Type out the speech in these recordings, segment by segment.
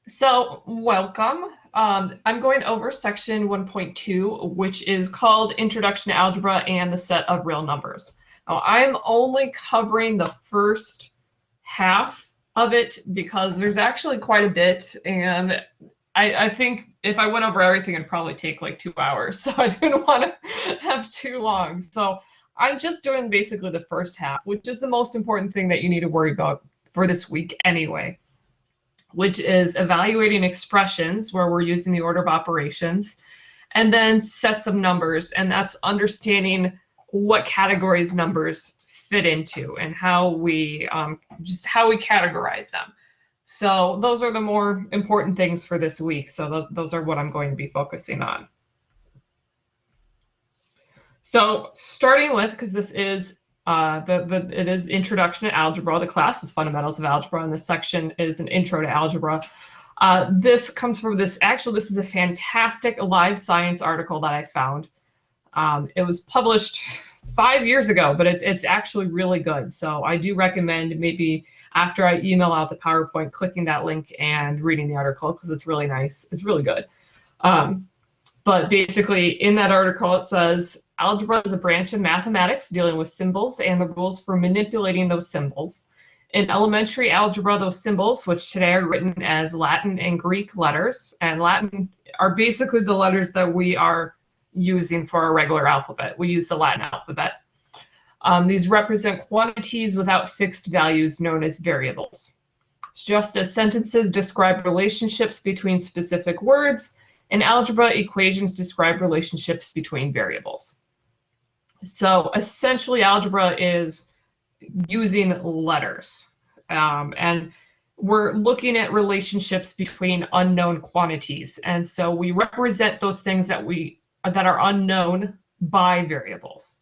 So, welcome. I'm going over section 1.2, which is called Introduction to Algebra and the Set of Real Numbers. Now, I'm only covering the first half of it because there's actually quite a bit, and I think if I went over everything, it'd probably take like 2 hours, so I didn't want to have too long. So I'm just doing basically the first half, which is the most important thing that you need to worry about for this week anyway, which is evaluating expressions where we're using the order of operations, and then sets of numbers, and that's understanding what categories numbers fit into and how we just how we categorize them. So those are the more important things for this week. So those are what I'm going to be focusing on. So starting with, because this is it is Introduction to Algebra. The class is Fundamentals of Algebra, and this section is an Intro to Algebra. This comes from this is a fantastic Live Science article that I found. It was published 5 years ago, but it's actually really good. So I do recommend maybe after I email out the PowerPoint, clicking that link and reading the article because it's really nice. It's really good. But basically, in that article, it says algebra is a branch of mathematics dealing with symbols and the rules for manipulating those symbols. In elementary algebra, those symbols, which today are written as Latin and Greek letters, and Latin are basically the letters that we are using for our regular alphabet. We use the Latin alphabet. These represent quantities without fixed values known as variables. Just as sentences describe relationships between specific words, in algebra, equations describe relationships between variables. So essentially, algebra is using letters. And we're looking at relationships between unknown quantities. And so we represent those things that are unknown by variables.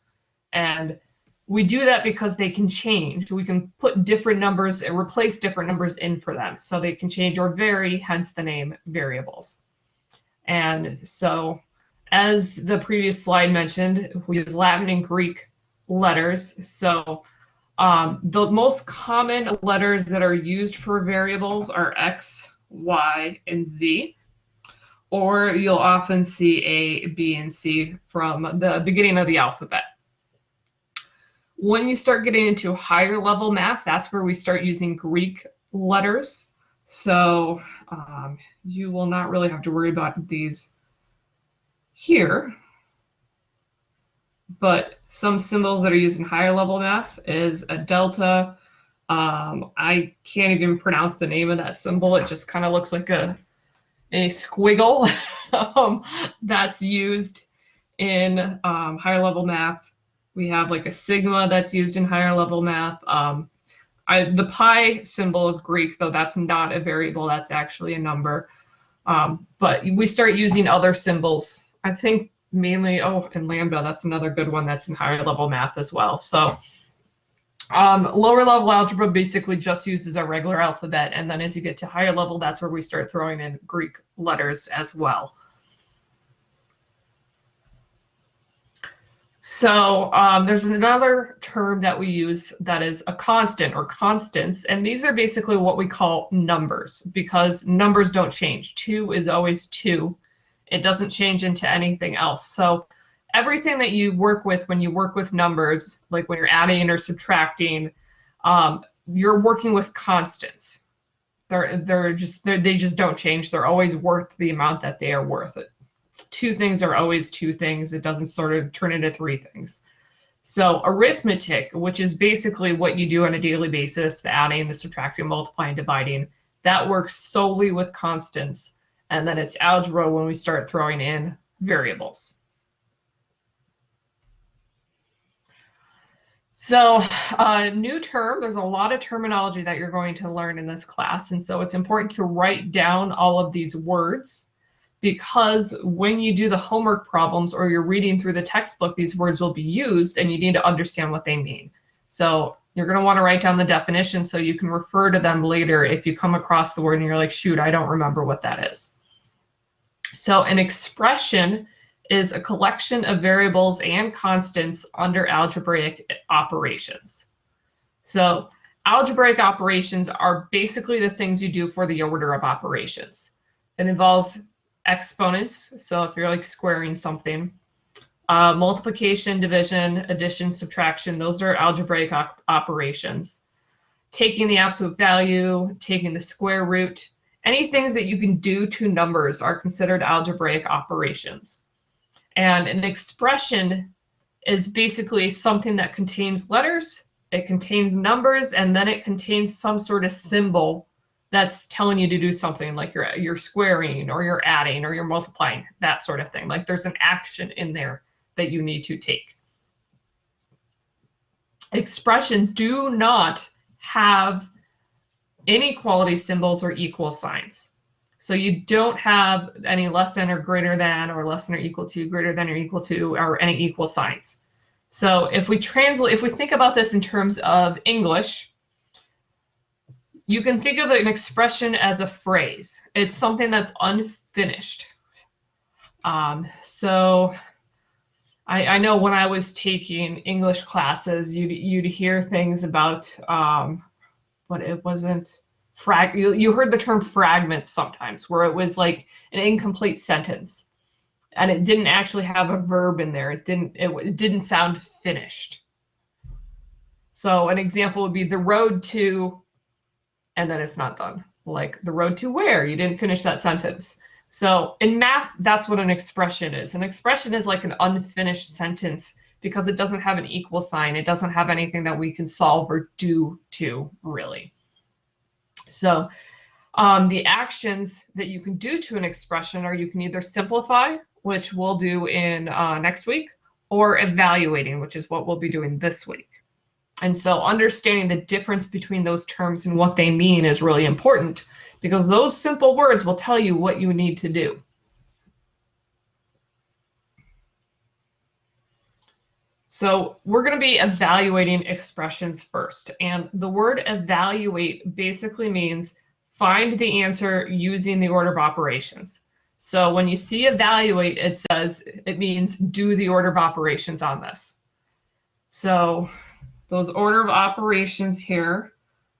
And we do that because they can change. We can put different numbers and replace different numbers in for them. So they can change or vary, hence the name variables. And so, as the previous slide mentioned, we use Latin and Greek letters. So the most common letters that are used for variables are X, Y, and Z. Or you'll often see A, B, and C from the beginning of the alphabet. When you start getting into higher level math, that's where we start using Greek letters. So you will not really have to worry about these here. But some symbols that are used in higher level math is a delta. I can't even pronounce the name of that symbol. It just kind of looks like a squiggle that's used in higher level math. We have like a sigma that's used in higher level math. The pi symbol is Greek, though that's not a variable, that's actually a number. But we start using other symbols. I think mainly, and lambda, that's another good one that's in higher level math as well. So lower level algebra basically just uses our regular alphabet, and then as you get to higher level, that's where we start throwing in Greek letters as well. So there's another term that we use that is a constant or constants, and these are basically what we call numbers because numbers don't change. 2 is always 2. It doesn't change into anything else. So everything that you work with when you work with numbers, like when you're adding or subtracting, you're working with constants. They just don't change. They're always worth the amount that they are worth. 2 things are always 2 things. It doesn't sort of turn into 3 things. So arithmetic, which is basically what you do on a daily basis, the adding, the subtracting, multiplying, dividing, that works solely with constants. And then it's algebra when we start throwing in variables. So new term, there's a lot of terminology that you're going to learn in this class. And so it's important to write down all of these words, because when you do the homework problems or you're reading through the textbook, these words will be used and you need to understand what they mean. So you're going to want to write down the definition so you can refer to them later if you come across the word and you're like, shoot, I don't remember what that is. So an expression is a collection of variables and constants under algebraic operations. So algebraic operations are basically the things you do for the order of operations. It involves exponents, so if you're like squaring something, multiplication, division, addition, subtraction, those are algebraic operations. Taking the absolute value, taking the square root, any things that you can do to numbers are considered algebraic operations. And an expression is basically something that contains letters, it contains numbers, and then it contains some sort of symbol that's telling you to do something, like you're squaring or you're adding or you're multiplying, that sort of thing. Like there's an action in there that you need to take. Expressions do not have inequality symbols or equal signs. So you don't have any less than or greater than or less than or equal to, greater than or equal to, or any equal signs. So if we think about this in terms of English, you can think of an expression as a phrase. It's something that's unfinished. So I know when I was taking English classes, you'd hear things about, but it wasn't you heard the term fragments sometimes, where it was like an incomplete sentence, and it didn't actually have a verb in there. It didn't sound finished. So an example would be the road to, and then it's not done. Like the road to where? You didn't finish that sentence. So in math, that's what an expression is. An expression is like an unfinished sentence because it doesn't have an equal sign. It doesn't have anything that we can solve or do to, really. So the actions that you can do to an expression are you can either simplify, which we'll do in next week, or evaluating, which is what we'll be doing this week. And so understanding the difference between those terms and what they mean is really important, because those simple words will tell you what you need to do. So we're going to be evaluating expressions first. And the word evaluate basically means find the answer using the order of operations. So when you see evaluate, it means do the order of operations on this. So those order of operations here,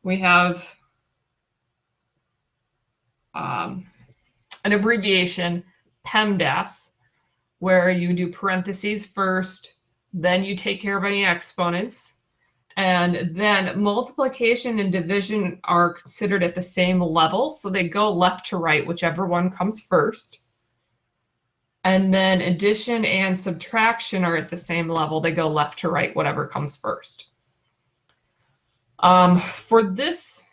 we have an abbreviation, PEMDAS, where you do parentheses first, then you take care of any exponents, and then multiplication and division are considered at the same level, so they go left to right, whichever one comes first. And then addition and subtraction are at the same level, they go left to right, whatever comes first. For this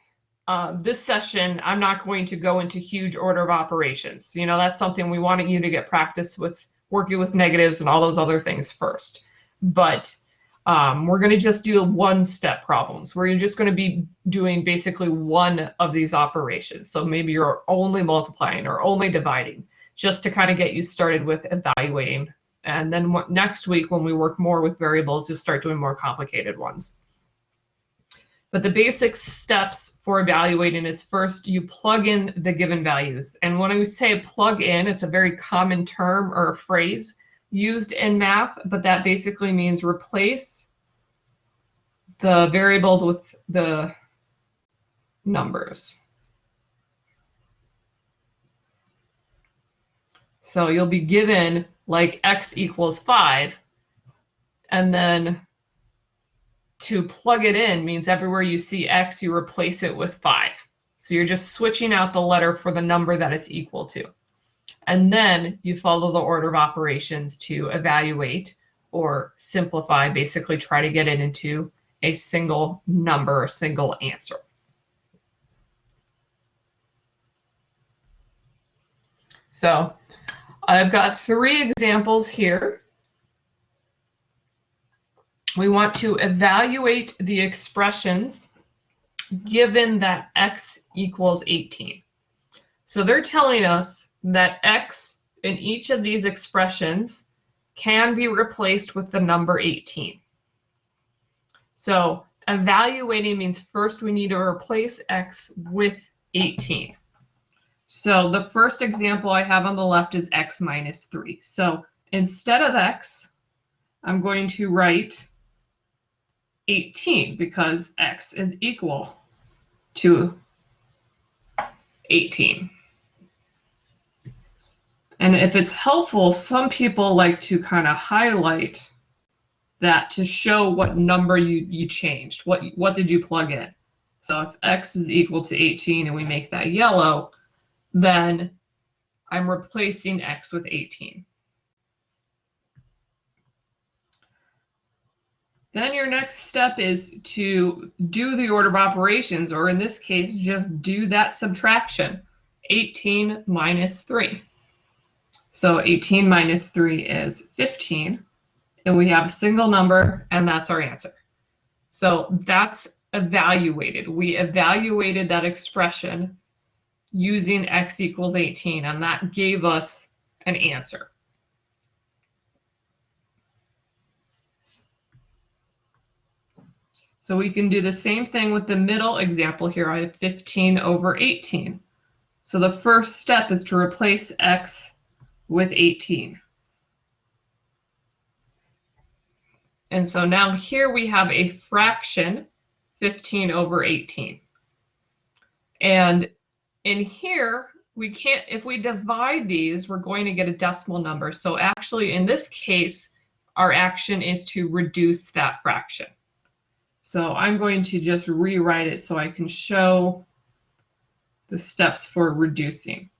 session, I'm not going to go into huge order of operations. You know, that's something we wanted you to get practice with, working with negatives and all those other things first. But we're going to just do one-step problems where you're just going to be doing basically one of these operations. So maybe you're only multiplying or only dividing, just to kind of get you started with evaluating. And then next week, when we work more with variables, you'll start doing more complicated ones. But the basic steps for evaluating is first you plug in the given values. And when I say plug in, it's a very common term or a phrase used in math, but that basically means replace the variables with the numbers. So you'll be given like x equals 5, and then to plug it in means everywhere you see x, you replace it with 5. So you're just switching out the letter for the number that it's equal to. And then you follow the order of operations to evaluate or simplify, basically try to get it into a single number, a single answer. So I've got 3 examples here. We want to evaluate the expressions given that x equals 18. So they're telling us that x in each of these expressions can be replaced with the number 18. So evaluating means first we need to replace x with 18. So the first example I have on the left is x minus 3. So instead of x, I'm going to write 18 because x is equal to 18. And if it's helpful, some people like to kind of highlight that to show what number you changed. What did you plug in? So if x is equal to 18 and we make that yellow, then I'm replacing x with 18. Then your next step is to do the order of operations, or in this case, just do that subtraction. 18 minus 3. So 18 minus 3 is 15, and we have a single number, and that's our answer. So that's evaluated. We evaluated that expression using x equals 18, and that gave us an answer. So we can do the same thing with the middle example here. I have 15 over 18. So the first step is to replace x with 18. And so now here we have a fraction, 15 over 18. And in here, we can't, if we divide these, we're going to get a decimal number. So actually, in this case, our action is to reduce that fraction. So I'm going to just rewrite it so I can show the steps for reducing.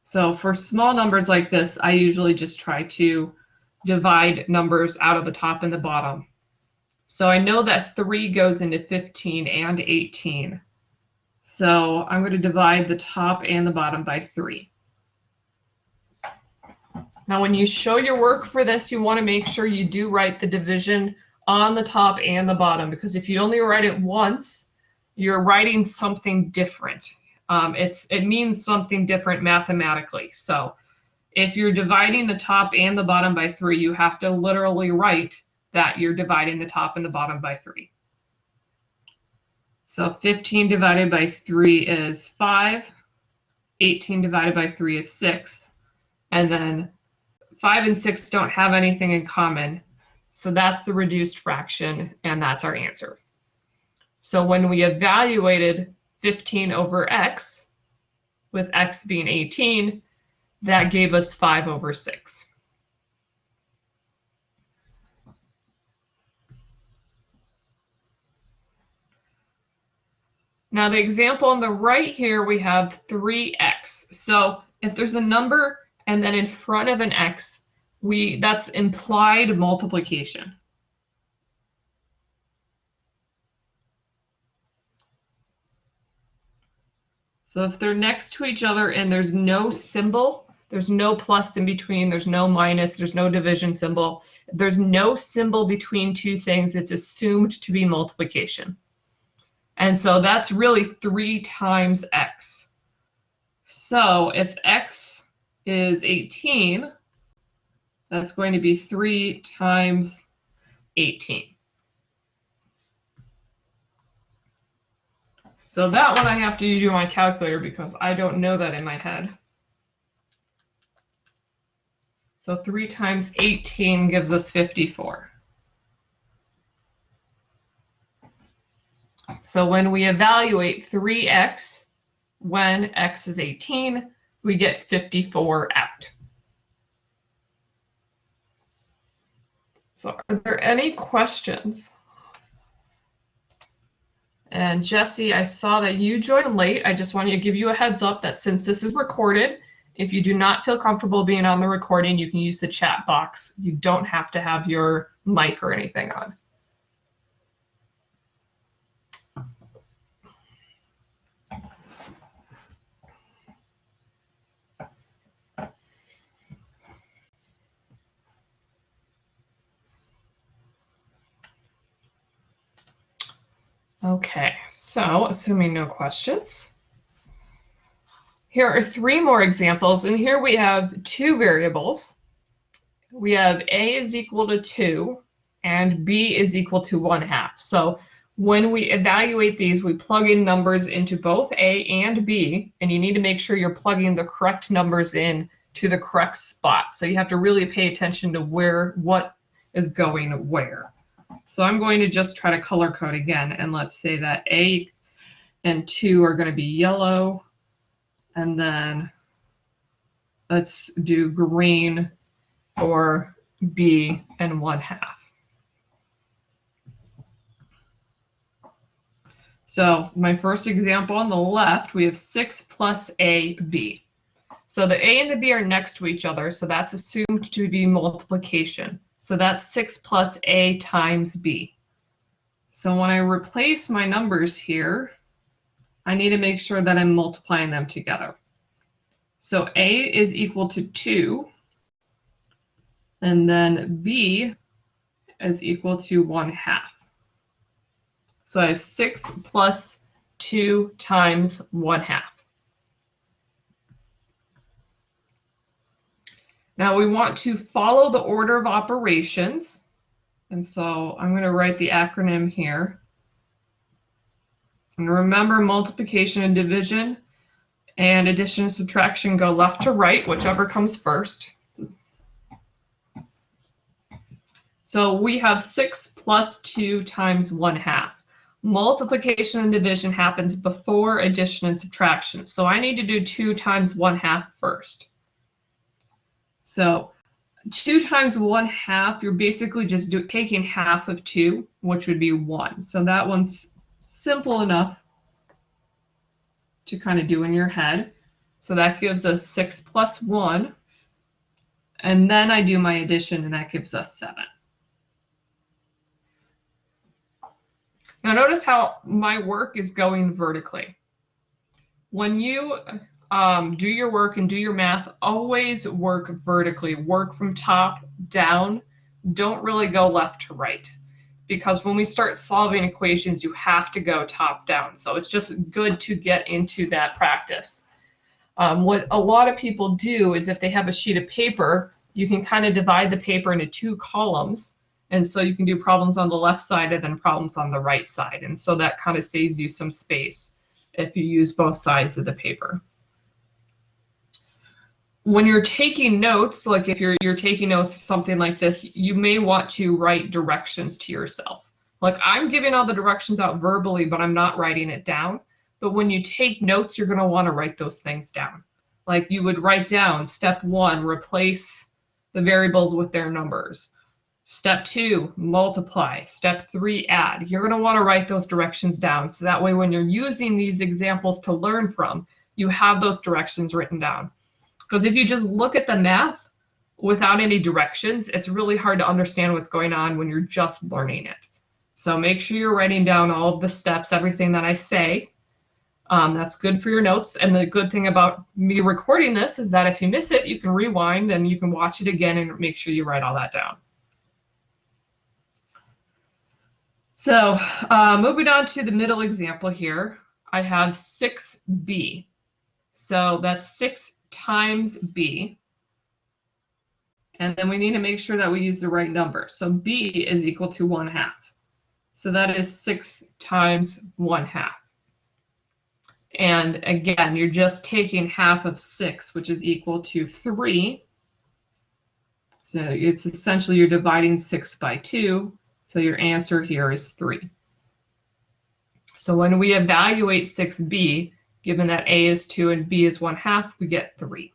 So for small numbers like this, I usually just try to divide numbers out of the top and the bottom. So I know that 3 goes into 15 and 18. So I'm going to divide the top and the bottom by 3. Now when you show your work for this, you want to make sure you do write the division on the top and the bottom, because if you only write it once, you're writing something different. It means something different mathematically. So if you're dividing the top and the bottom by 3, you have to literally write that you're dividing the top and the bottom by 3. So 15 divided by 3 is 5. 18 divided by 3 is 6. And then 5 and 6 don't have anything in common. So that's the reduced fraction, and that's our answer. So when we evaluated 15 over x, with x being 18, that gave us 5 over 6. Now the example on the right here, we have 3x. So if there's a number and then in front of an x, that's implied multiplication. So if they're next to each other and there's no symbol, there's no plus in between, there's no minus, there's no division symbol, there's no symbol between two things, it's assumed to be multiplication. And so that's really 3 times x. So if x is 18, that's going to be 3 times 18. So that one I have to do my calculator because I don't know that in my head. So 3 times 18 gives us 54. So when we evaluate 3x when x is 18, we get 54 out. So are there any questions? And Jesse, I saw that you joined late. I just wanted to give you a heads up that since this is recorded, if you do not feel comfortable being on the recording, you can use the chat box. You don't have to have your mic or anything on. Okay, so assuming no questions, here are 3 more examples, and here we have 2 variables. We have a is equal to 2 and b is equal to 1/2. So when we evaluate these, we plug in numbers into both a and b, and you need to make sure you're plugging the correct numbers in to the correct spot. So you have to really pay attention to what is going where. So I'm going to just try to color code again, and let's say that A and 2 are going to be yellow, and then let's do green for B and 1/2. So my first example on the left, we have 6 plus AB. So the A and the B are next to each other, so that's assumed to be multiplication. So that's 6 plus A times B. So when I replace my numbers here, I need to make sure that I'm multiplying them together. So A is equal to 2, and then B is equal to 1/2. So I have 6 plus 2 times 1/2. Now we want to follow the order of operations. And so I'm going to write the acronym here. And remember, multiplication and division and addition and subtraction go left to right, whichever comes first. So we have 6 plus 2 times 1/2. Multiplication and division happens before addition and subtraction. So I need to do 2 times 1/2 first. So 2 times 1/2, you're basically just taking half of 2, which would be 1. So that one's simple enough to kind of do in your head. So that gives us 6 plus 1. And then I do my addition, and that gives us 7. Now notice how my work is going vertically. When you do your work and do your math, always work vertically. Work from top down. Don't really go left to right. Because when we start solving equations, you have to go top down. So it's just good to get into that practice. What a lot of people do is if they have a sheet of paper, you can kind of divide the paper into 2 columns. And so you can do problems on the left side and then problems on the right side. And so that kind of saves you some space if you use both sides of the paper. When you're taking notes, like if you're taking notes of something like this, you may want to write directions to yourself. Like I'm giving all the directions out verbally, but I'm not writing it down. But when you take notes, you're going to want to write those things down. Like you would write down step 1, replace the variables with their numbers. Step 2, multiply. Step 3, add. You're going to want to write those directions down. So that way when you're using these examples to learn from, you have those directions written down. Because if you just look at the math without any directions, it's really hard to understand what's going on when you're just learning it. So make sure you're writing down all of the steps, everything that I say. That's good for your notes. And the good thing about me recording this is that if you miss it, you can rewind and you can watch it again and make sure you write all that down. So moving on to the middle example here, I have 6b. So that's 6 times b. And then we need to make sure that we use the right number. So b is equal to 1/2. So that is 6 times 1/2. And again, you're just taking half of 6, which is equal to 3. So it's essentially you're dividing 6 by 2. So your answer here is 3. So when we evaluate 6b, given that a is 2 and b is 1/2, we get 3.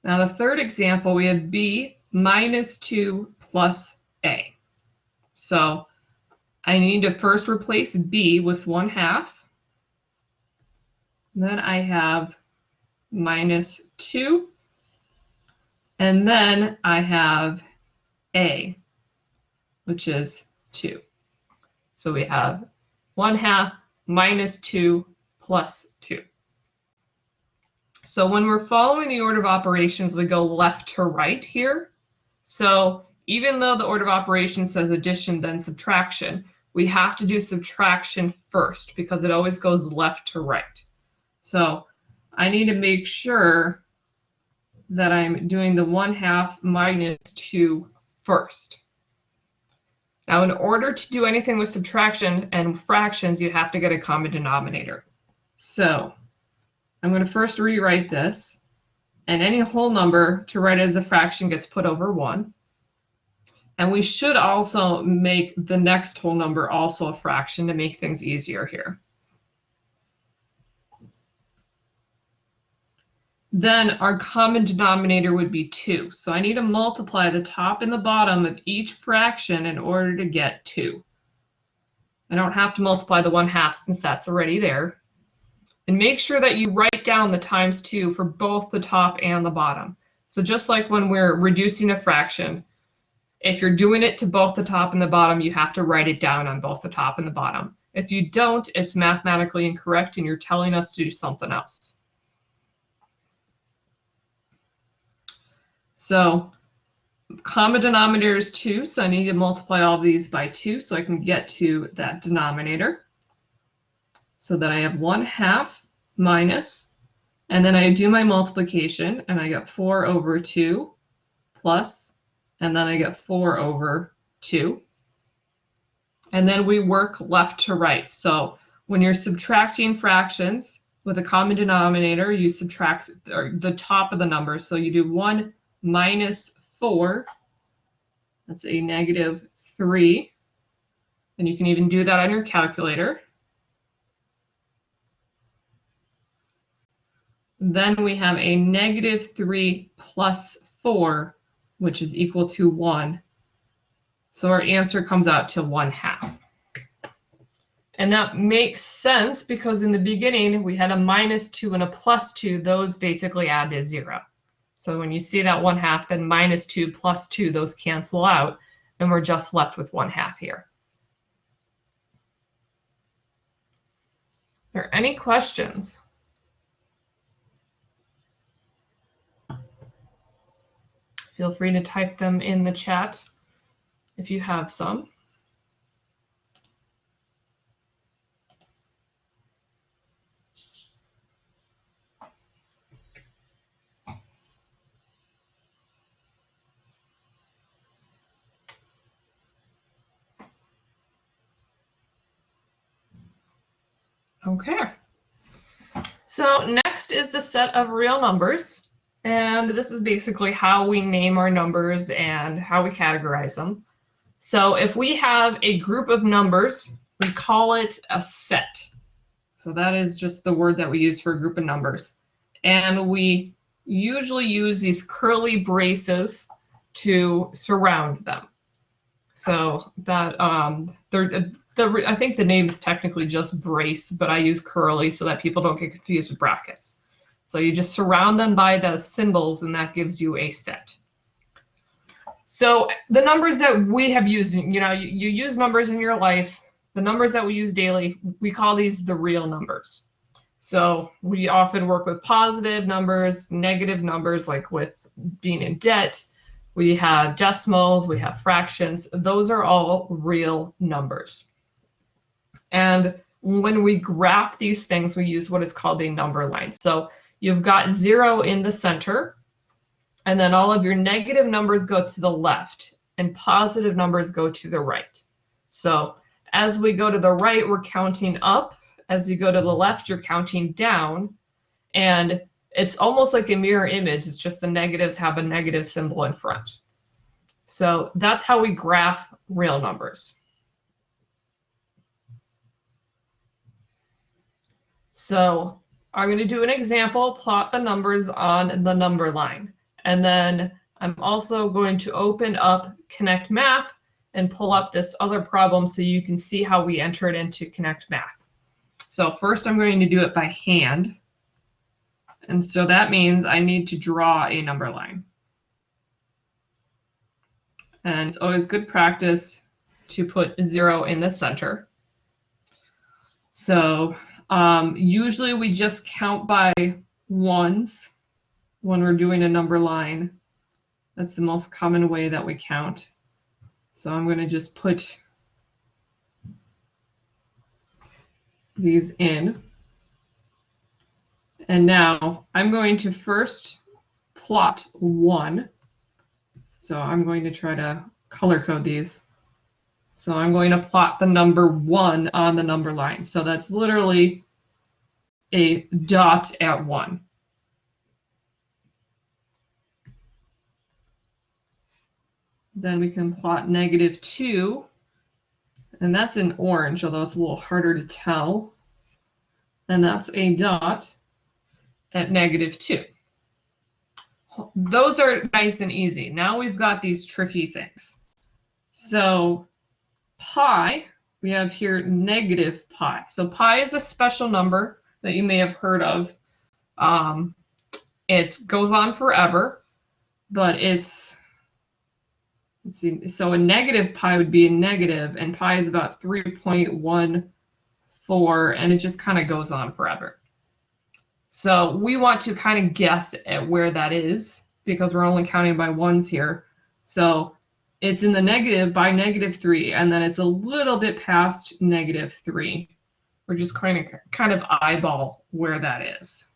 Now the third example, we have b minus 2 plus a. So I need to first replace b with 1/2. Then I have minus 2. And then I have a, which is 2. So we have 1/2 minus 2 plus 2. So when we're following the order of operations, we go left to right here. So even though the order of operations says addition, then subtraction, we have to do subtraction first because it always goes left to right. So I need to make sure that I'm doing the 1/2 minus 2 first. Now, in order to do anything with subtraction and fractions, you have to get a common denominator. So I'm going to first rewrite this. And any whole number to write as a fraction gets put over 1. And we should also make the next whole number also a fraction to make things easier here. Then our common denominator would be 2. So I need to multiply the top and the bottom of each fraction in order to get 2. I don't have to multiply the 1/2 since that's already there. And make sure that you write down the times 2 for both the top and the bottom. So just like when we're reducing a fraction, if you're doing it to both the top and the bottom, you have to write it down on both the top and the bottom. If you don't, it's mathematically incorrect and you're telling us to do something else. So common denominator is 2, so I need to multiply all of these by 2 so I can get to that denominator. So that I have 1/2 minus, and then I do my multiplication, and I get 4 over 2 plus, and then I get 4 over 2. And then we work left to right. So when you're subtracting fractions with a common denominator, you subtract the top of the number. So you do 1 minus 4. That's a -3. And you can even do that on your calculator. Then we have a -3 plus 4, which is equal to 1. So our answer comes out to 1/2. And that makes sense because in the beginning we had a -2 and a +2. Those basically add to 0. So when you see that 1/2, then -2 plus 2, those cancel out, and we're just left with 1/2 here. Are there any questions? Feel free to type them in the chat if you have some. Okay. So next is the set of real numbers. And this is basically how we name our numbers and how we categorize them. So if we have a group of numbers, we call it a set. So that is just the word that we use for a group of numbers. And we usually use these curly braces to surround them. So that I think the name is technically just brace, but I use curly so that people don't get confused with brackets. So you just surround them by the symbols, and that gives you a set. So the numbers that we have used, you use numbers in your life. The numbers that we use daily, we call these the real numbers. So we often work with positive numbers, negative numbers, like with being in debt. We have decimals, we have fractions. Those are all real numbers. And when we graph these things, we use what is called a number line. So you've got 0 in the center, and then all of your negative numbers go to the left, and positive numbers go to the right. So as we go to the right, we're counting up. As you go to the left, you're counting down. And it's almost like a mirror image. It's just the negatives have a negative symbol in front. So that's how we graph real numbers. So I'm going to do an example, plot the numbers on the number line. And then I'm also going to open up Connect Math and pull up this other problem so you can see how we enter it into Connect Math. So first I'm going to do it by hand. And so that means I need to draw a number line. And it's always good practice to put 0 in the center. So usually we just count by ones when we're doing a number line. That's the most common way that we count. So I'm going to just put these in. And now I'm going to first plot 1. So I'm going to try to color code these. So I'm going to plot the number 1 on the number line. So that's literally a dot at 1. Then we can plot -2, and that's in orange, although it's a little harder to tell. And that's a dot at -2. Those are nice and easy. Now we've got these tricky things. So pi, we have here -pi. So pi is a special number that you may have heard of. It goes on forever, but it's, let's see, so a -pi would be a negative, and pi is about 3.14, and it just kind of goes on forever. So we want to kind of guess at where that is because we're only counting by ones here. So it's in the negative by -3, and then it's a little bit past -3. We're just kind of eyeball where that is.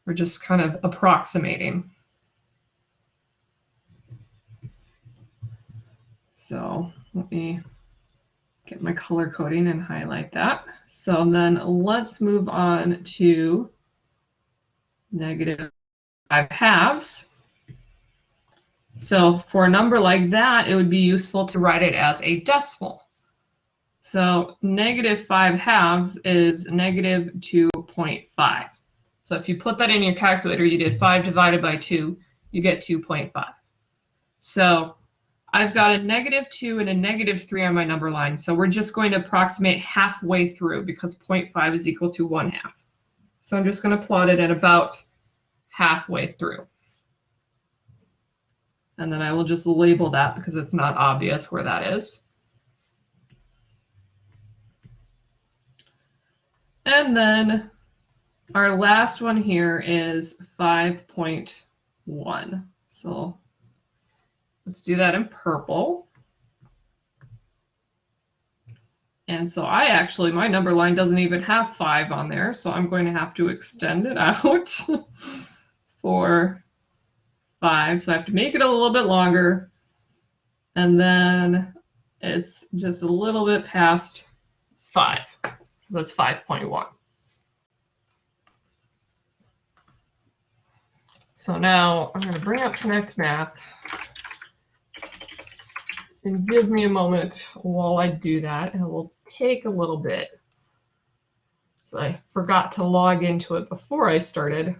We're just kind of approximating. So let me get my color coding and highlight that. So then let's move on to -5/2. So for a number like that, it would be useful to write it as a decimal. So -5/2 is -2.5. So if you put that in your calculator, you did 5 divided by 2, you get 2.5. So I've got a -2 and a -3 on my number line. So we're just going to approximate halfway through because 0.5 is equal to 1/2. So I'm just going to plot it at about halfway through. And then I will just label that because it's not obvious where that is. And then our last one here is 5.1. So let's do that in purple. And so my number line doesn't even have 5 on there, so I'm going to have to extend it out for 5. So I have to make it a little bit longer. And then it's just a little bit past 5. So that's 5.1. So now I'm going to bring up Connect Math. And give me a moment while I do that, and it will take a little bit. So I forgot to log into it before I started,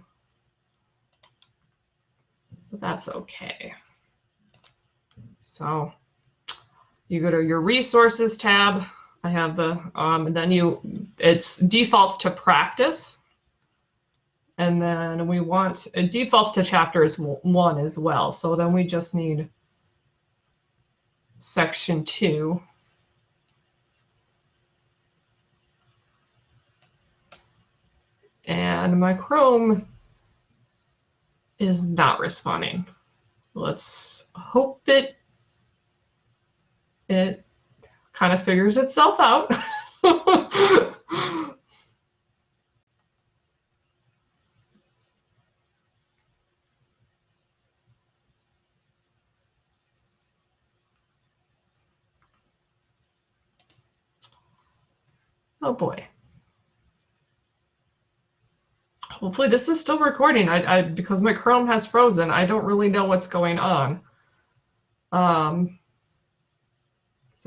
but that's okay. So you go to your Resources tab. I have the, and then it's defaults to Practice. And then we want, it defaults to Chapters 1 as well. So then we just need Section 2. And my Chrome is not responding. Let's hope it kind of figures itself out. Oh boy. Hopefully this is still recording. Because my Chrome has frozen, I don't really know what's going on. So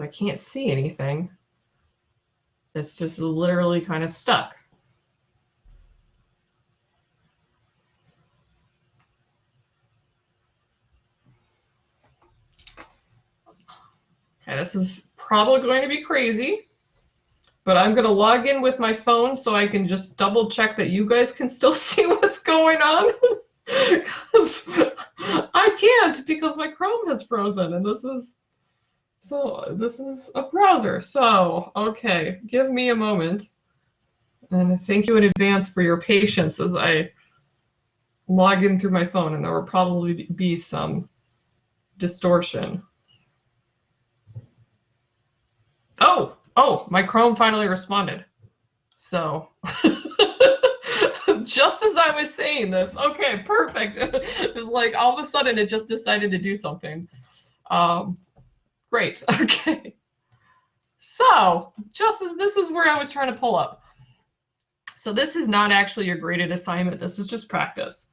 I can't see anything. It's just literally kind of stuck. Okay, this is probably going to be crazy. But I'm going to log in with my phone so I can just double check that you guys can still see what's going on. Because I can't because my Chrome has frozen and this is a browser. So, okay, give me a moment. And thank you in advance for your patience as I log in through my phone, and there will probably be some distortion. Oh, my Chrome finally responded. So, just as I was saying this, okay, perfect. It's like all of a sudden it just decided to do something. Great, okay. So, just as this is where I was trying to pull up. So this is not actually your graded assignment. This is just practice.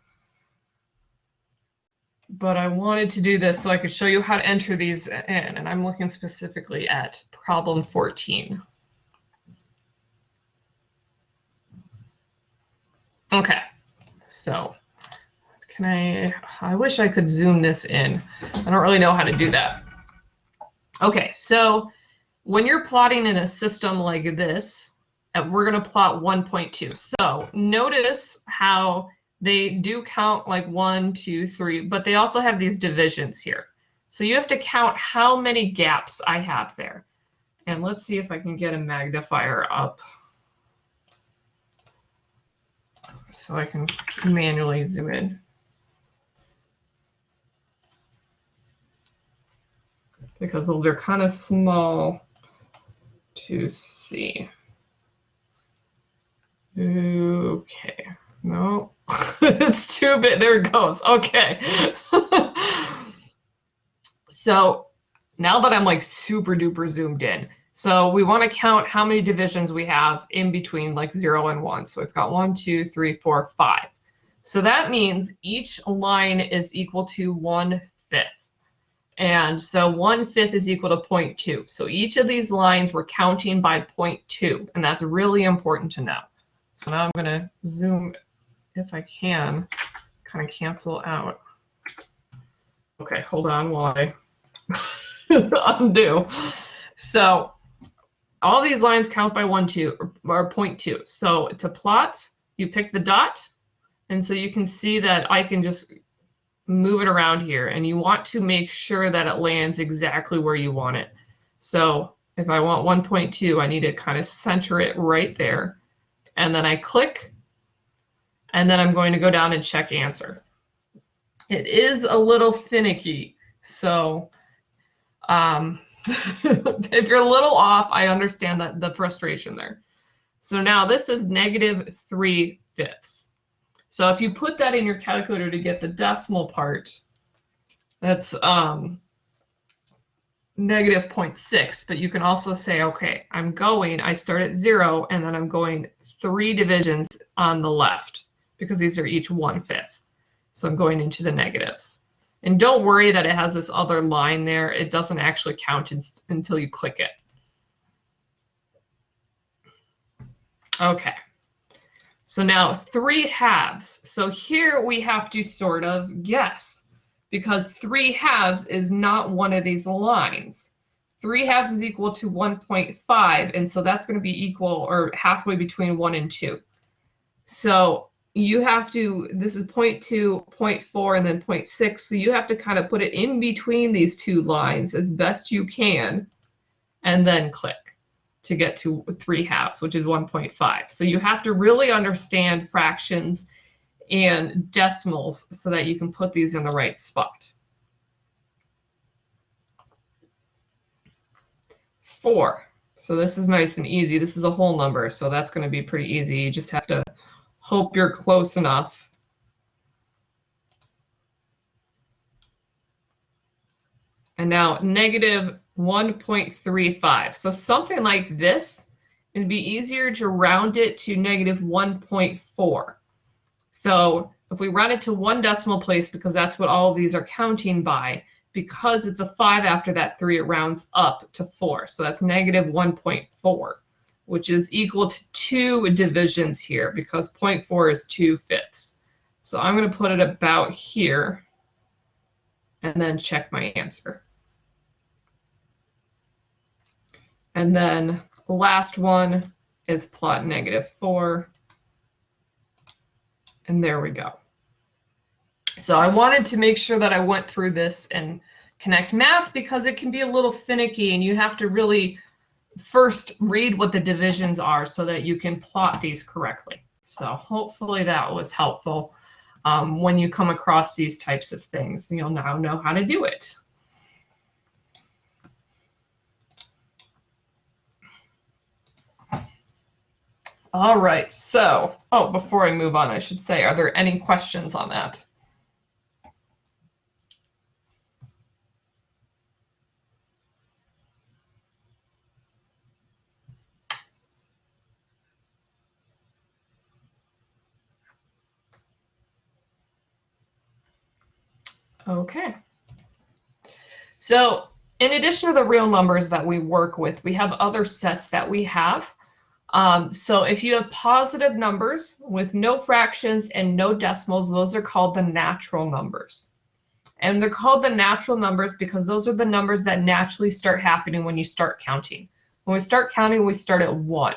but I wanted to do this so I could show you how to enter these in, and I'm looking specifically at problem 14. Okay, so I wish I could zoom this in. I don't really know how to do that. Okay, so when you're plotting in a system like this, we're going to plot 1.2. So notice how they do count like 1, 2, 3, but they also have these divisions here. So you have to count how many gaps I have there. And let's see if I can get a magnifier up so I can manually zoom in. Because those are kind of small to see. Okay, no, it's too big. There it goes. Okay. So now that I'm like super duper zoomed in, so we want to count how many divisions we have in between like 0 and 1. So we've got 1, 2, 3, 4, 5. So that means each line is equal to 1/5. And so 1/5 is equal to 0.2. So each of these lines we're counting by 0.2, and that's really important to know. So now I'm going to zoom, if I can, kind of cancel out. Okay, hold on while I undo. So all these lines count by 0.2. So to plot, you pick the dot, and so you can see that I can just move it around here, and you want to make sure that it lands exactly where you want it. So if I want 1.2, I need to kind of center it right there. And then I click, and then I'm going to go down and check answer. It is a little finicky, so if you're a little off, I understand that the frustration there. So now this is -3/5. So if you put that in your calculator to get the decimal part, that's -0.6, but you can also say, okay, I start at 0, and then I'm going 3 divisions on the left, because these are each 1/5. So I'm going into the negatives. And don't worry that it has this other line there. It doesn't actually count until you click it. Okay. So now 3/2. So here we have to sort of guess, because 3/2 is not one of these lines. 3/2 is equal to 1.5, and so that's going to be equal or halfway between 1 and 2. So you have to, this is 0.2, 0.4, and then 0.6, so you have to kind of put it in between these two lines as best you can, and then click to get to 3/2, which is 1.5. So you have to really understand fractions and decimals so that you can put these in the right spot. 4. So this is nice and easy. This is a whole number, so that's going to be pretty easy. You just have to hope you're close enough. And now -1.35. So something like this, it'd be easier to round it to -1.4. So if we round it to 1 decimal place, because that's what all of these are counting by, because it's a 5 after that 3, it rounds up to 4. So that's -1.4, which is equal to 2 divisions here, because 0.4 is 2/5. So I'm going to put it about here and then check my answer. And then the last one is plot -4. And there we go. So I wanted to make sure that I went through this and connect math, because it can be a little finicky and you have to really first read what the divisions are so that you can plot these correctly. So hopefully that was helpful. When you come across these types of things, you'll now know how to do it. All right, so, before I move on, I should say, are there any questions on that? Okay. So in addition to the real numbers that we work with, we have other sets that we have. So if you have positive numbers with no fractions and no decimals, those are called the natural numbers. And they're called the natural numbers because those are the numbers that naturally start happening when you start counting. When we start counting, we start at 1.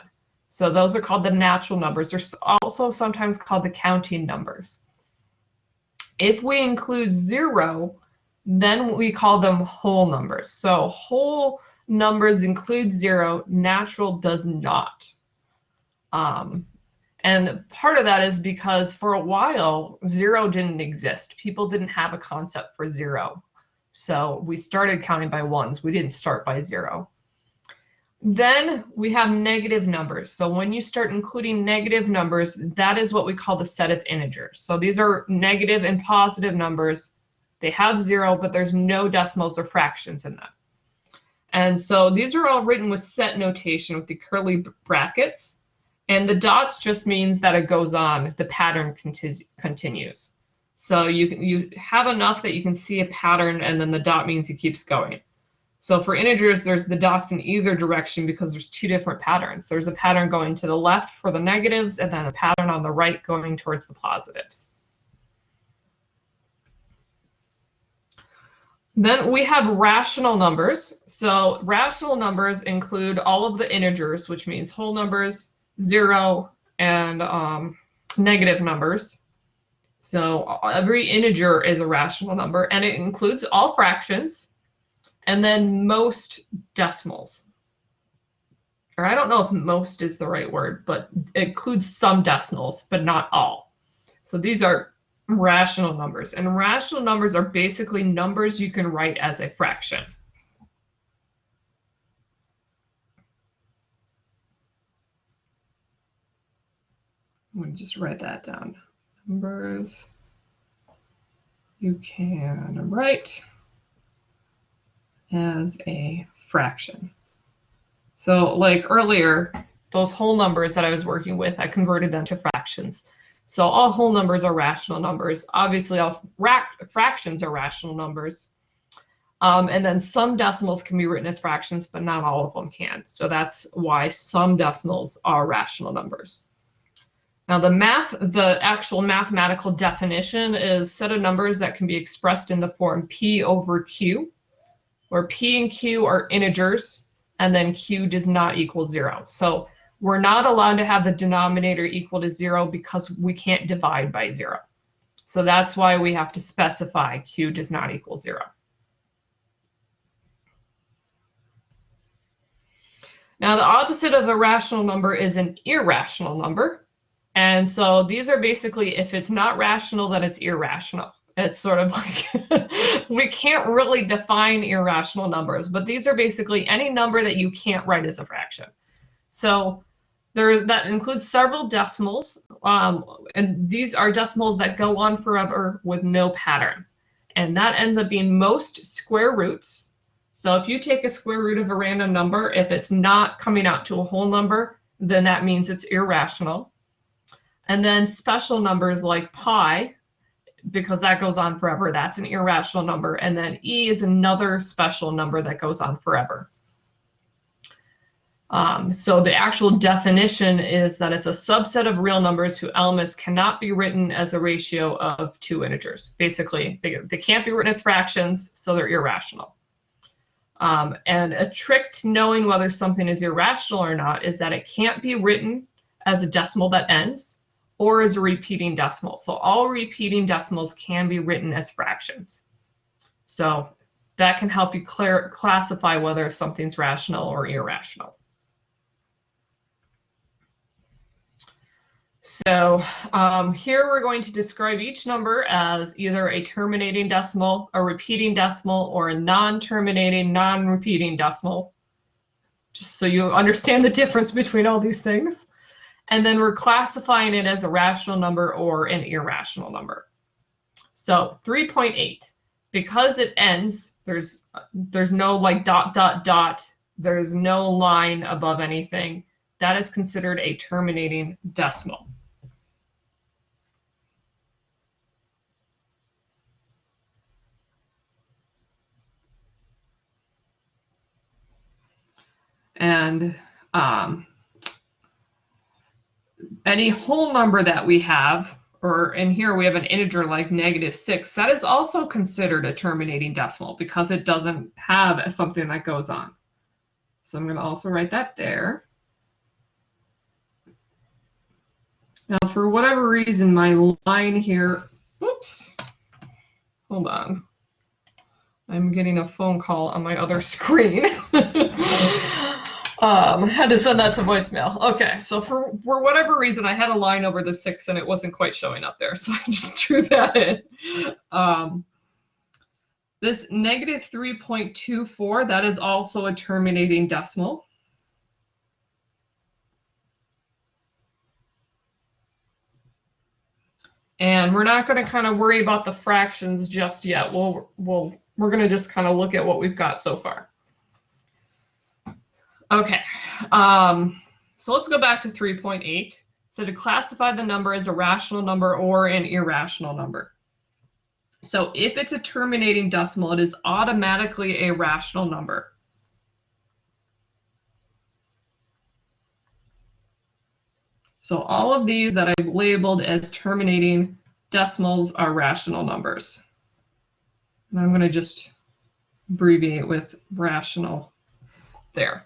So those are called the natural numbers. They're also sometimes called the counting numbers. If we include 0, then we call them whole numbers. So whole numbers include 0, natural does not. And part of that is because for a while, 0 didn't exist. People didn't have a concept for 0. So we started counting by ones. We didn't start by 0. Then we have negative numbers. So when you start including negative numbers, that is what we call the set of integers. So these are negative and positive numbers. They have 0, but there's no decimals or fractions in them. And so these are all written with set notation with the curly brackets. And the dots just means that it goes on, the pattern continues. So you have enough that you can see a pattern, and then the dot means it keeps going. So for integers, there's the dots in either direction because there's 2 different patterns. There's a pattern going to the left for the negatives, and then a pattern on the right going towards the positives. Then we have rational numbers. So rational numbers include all of the integers, which means whole numbers, 0, and negative numbers. So every integer is a rational number, and it includes all fractions, and then most decimals. Or I don't know if most is the right word, but it includes some decimals, but not all. So these are rational numbers, and rational numbers are basically numbers you can write as a fraction. Let me just write that down. Numbers you can write as a fraction. So like earlier, those whole numbers that I was working with, I converted them to fractions. So all whole numbers are rational numbers. Obviously, all fractions are rational numbers. And then some decimals can be written as fractions, but not all of them can. So that's why some decimals are rational numbers. Now the actual mathematical definition is a set of numbers that can be expressed in the form P over Q, where P and Q are integers, and then Q does not equal 0. So we're not allowed to have the denominator equal to 0 because we can't divide by 0. So that's why we have to specify Q does not equal 0. Now the opposite of a rational number is an irrational number. And so these are basically, if it's not rational, then it's irrational. It's sort of like, we can't really define irrational numbers, but these are basically any number that you can't write as a fraction. So that includes several decimals, and these are decimals that go on forever with no pattern. And that ends up being most square roots. So if you take a square root of a random number, if it's not coming out to a whole number, then that means it's irrational. And then special numbers like pi, because that goes on forever, that's an irrational number. And then e is another special number that goes on forever. So the actual definition is that it's a subset of real numbers whose elements cannot be written as a ratio of 2 integers. Basically, they can't be written as fractions, so they're irrational. And a trick to knowing whether something is irrational or not is that it can't be written as a decimal that ends or as a repeating decimal. So all repeating decimals can be written as fractions. So that can help you classify whether something's rational or irrational. So here we're going to describe each number as either a terminating decimal, a repeating decimal, or a non-terminating, non-repeating decimal, just so you understand the difference between all these things. And then we're classifying it as a rational number or an irrational number. So 3.8, because it ends, there's no like dot, dot, dot, there's no line above anything. That is considered a terminating decimal. And any whole number that we have, or in here we have an integer like -6, that is also considered a terminating decimal because it doesn't have something that goes on. So I'm going to also write that there. Now, for whatever reason, my line here, whoops, hold on. I'm getting a phone call on my other screen. Had to send that to voicemail. Okay, so for whatever reason, I had a line over the 6 and it wasn't quite showing up there, so I just drew that in. This -3.24, that is also a terminating decimal. And we're not going to kind of worry about the fractions just yet. We're going to just kind of look at what we've got so far. Okay, so let's go back to 3.8. So to classify the number as a rational number or an irrational number. So if it's a terminating decimal, it is automatically a rational number. So all of these that I've labeled as terminating decimals are rational numbers. And I'm going to just abbreviate with rational there.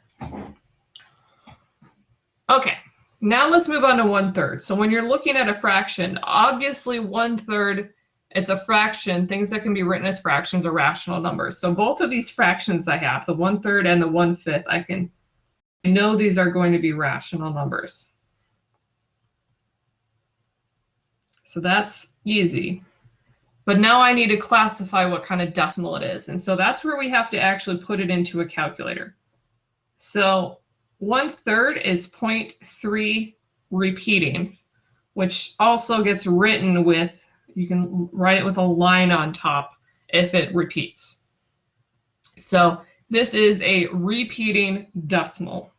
Okay, now let's move on to 1/3. So when you're looking at a fraction, obviously 1/3, it's a fraction. Things that can be written as fractions are rational numbers. So both of these fractions I have, the 1/3 and the 1/5, I know these are going to be rational numbers. So that's easy. But now I need to classify what kind of decimal it is. And so that's where we have to actually put it into a calculator. So 1/3 is 0.3 repeating, which also gets written with, you can write it with a line on top if it repeats. So this is a repeating decimal.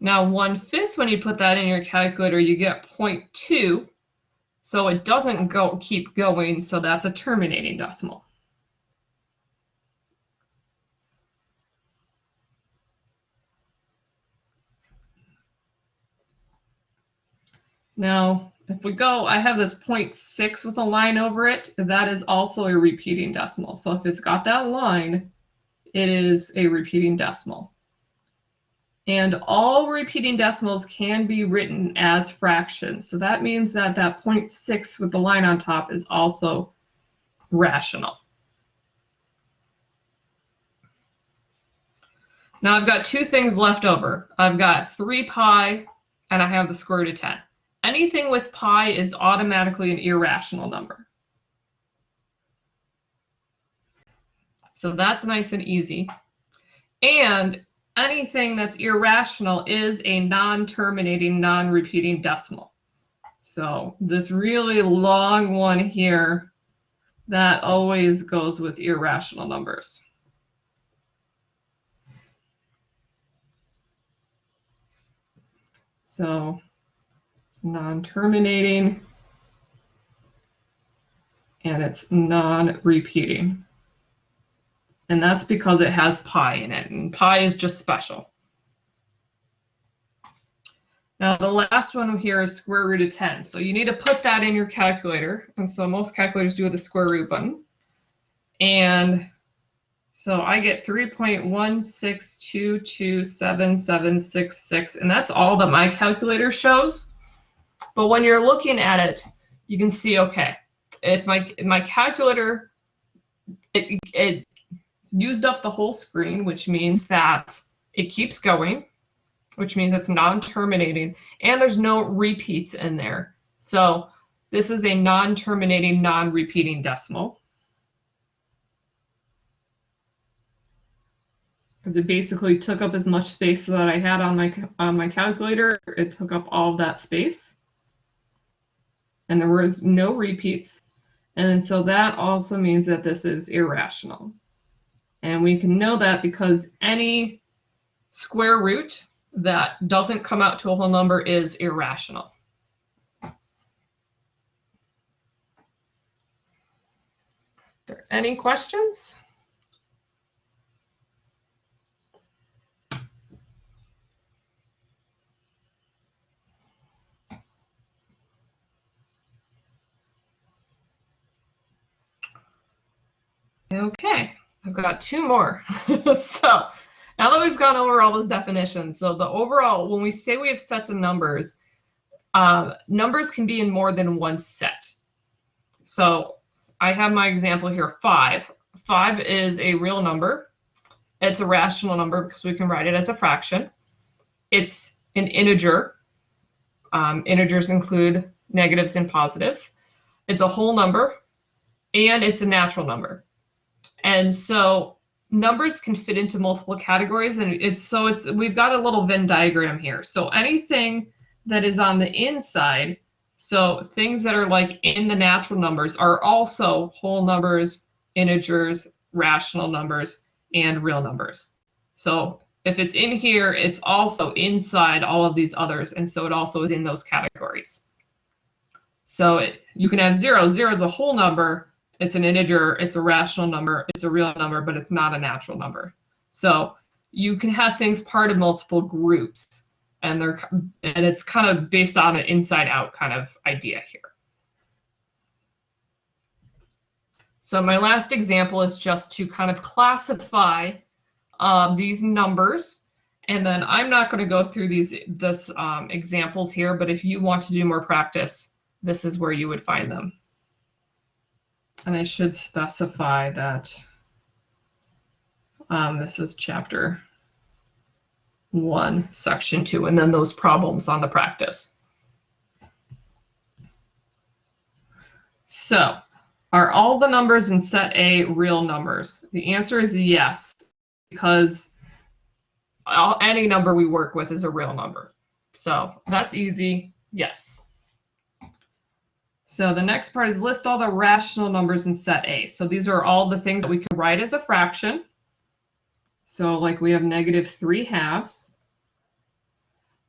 Now 1/5, when you put that in your calculator, you get 0.2. So it doesn't keep going, so that's a terminating decimal. Now, if we go, I have this 0.6 with a line over it. That is also a repeating decimal. So if it's got that line, it is a repeating decimal. And all repeating decimals can be written as fractions. So that means that that 0.6 with the line on top is also rational. Now I've got two things left over. I've got 3 pi and I have the square root of 10. Anything with pi is automatically an irrational number. So that's nice and easy. And anything that's irrational is a non-terminating, non-repeating decimal. So this really long one here, that always goes with irrational numbers. So it's non-terminating and it's non-repeating. And that's because it has pi in it, and pi is just special. Now the last one here is square root of 10. So you need to put that in your calculator. And so most calculators do with the square root button. And so I get 3.162277766, and that's all that my calculator shows. But when you're looking at it, you can see, okay, if my calculator, it used up the whole screen, which means that it keeps going, which means it's non-terminating, and there's no repeats in there. So this is a non-terminating, non-repeating decimal. Because it basically took up as much space that I had on my calculator. It took up all of that space. And there was no repeats. And so that also means that this is irrational. And we can know that because any square root that doesn't come out to a whole number is irrational. there any questions? Okay, I've got two more. So now that we've gone over all those definitions, so the overall, when we say we have sets of numbers, numbers can be in more than one set. So I have my example here, 5. 5 is a real number. It's a rational number because we can write it as a fraction. It's an integer. Integers include negatives and positives. It's a whole number, and it's a natural number. And so numbers can fit into multiple categories, and we've got a little Venn diagram here. So anything that is on the inside, so things that are like in the natural numbers, are also whole numbers, integers, rational numbers, and real numbers. So if it's in here, it's also inside all of these others, and so it also is in those categories. So you can have 0. 0 is a whole number. It's an integer, it's a rational number, it's a real number, but it's not a natural number. So you can have things part of multiple groups, and it's kind of based on an inside-out kind of idea here. So my last example is just to kind of classify these numbers, and then I'm not going to go through these examples here, but if you want to do more practice, this is where you would find them. And I should specify that this is chapter 1, section 2, and then those problems on the practice. So, are all the numbers in set A real numbers? The answer is yes, because any number we work with is a real number. So that's easy, yes. So the next part is list all the rational numbers in set A. So these are all the things that we can write as a fraction. So like we have -3/2.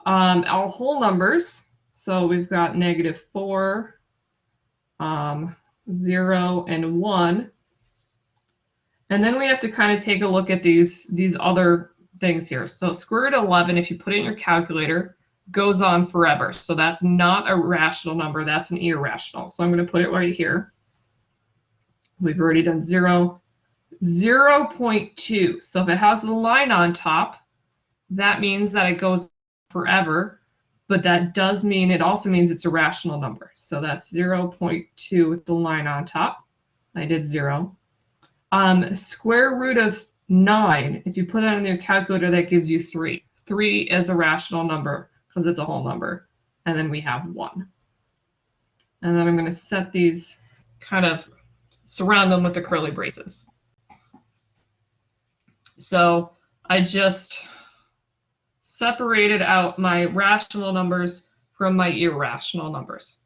Our whole numbers, so we've got -4, 0, and 1. And then we have to kind of take a look at these other things here. So square root of 11, if you put it in your calculator, goes on forever. So that's not a rational number, that's an irrational. So I'm going to put it right here. We've already done 0. 0.2. So if it has the line on top, that means that it goes forever, but that does mean, it also means it's a rational number. So that's 0.2 with the line on top. I did 0. Square root of 9, if you put that in your calculator, that gives you 3. 3 is a rational number because it's a whole number. And then we have 1. And then I'm going to set these, kind of surround them with the curly braces. So I just separated out my rational numbers from my irrational numbers.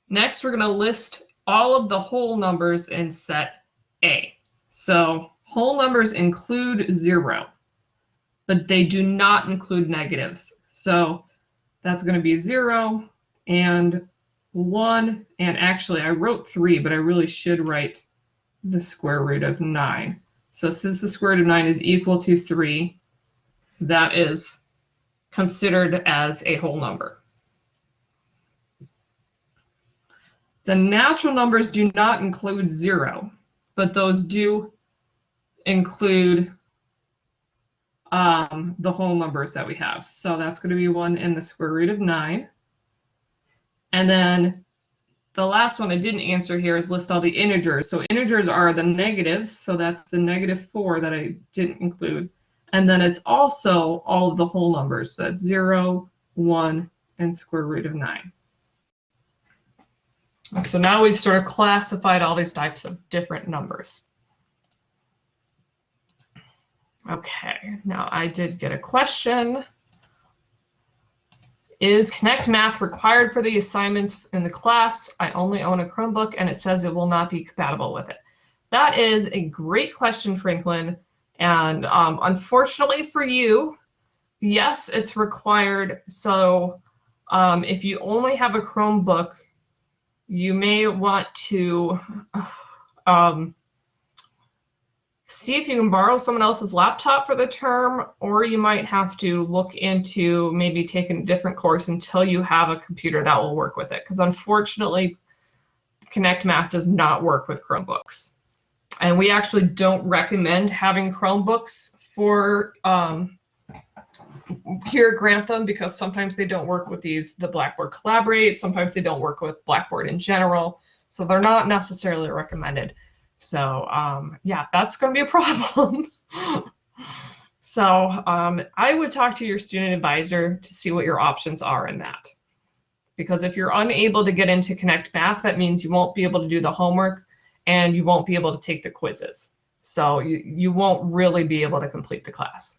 Next, we're going to list all of the whole numbers in set A. So whole numbers include 0, but they do not include negatives. So that's going to be 0 and 1. And actually, I wrote 3, but I really should write the square root of 9. So since the square root of 9 is equal to 3, that is considered as a whole number. The natural numbers do not include 0, but those do include the whole numbers that we have. So that's going to be 1 and the square root of 9. And then the last one I didn't answer here is list all the integers. So integers are the negatives, so that's the -4 that I didn't include. And then it's also all of the whole numbers. So that's 0, 1, and square root of 9. So now we've sort of classified all these types of different numbers. Okay, now I did get a question. Is Connect Math required for the assignments in the class? I only own a Chromebook and it says it will not be compatible with it. That is a great question, Franklin. And unfortunately for you, yes, it's required. So if you only have a Chromebook, you may want to see if you can borrow someone else's laptop for the term, or you might have to look into maybe taking a different course until you have a computer that will work with it. Because unfortunately, Connect Math does not work with Chromebooks. And we actually don't recommend having Chromebooks for here at Grantham, because sometimes they don't work with the Blackboard Collaborate, sometimes they don't work with Blackboard in general, so they're not necessarily recommended. So yeah, that's going to be a problem. So I would talk to your student advisor to see what your options are in that. Because if you're unable to get into Connect Math, that means you won't be able to do the homework and you won't be able to take the quizzes. So you won't really be able to complete the class.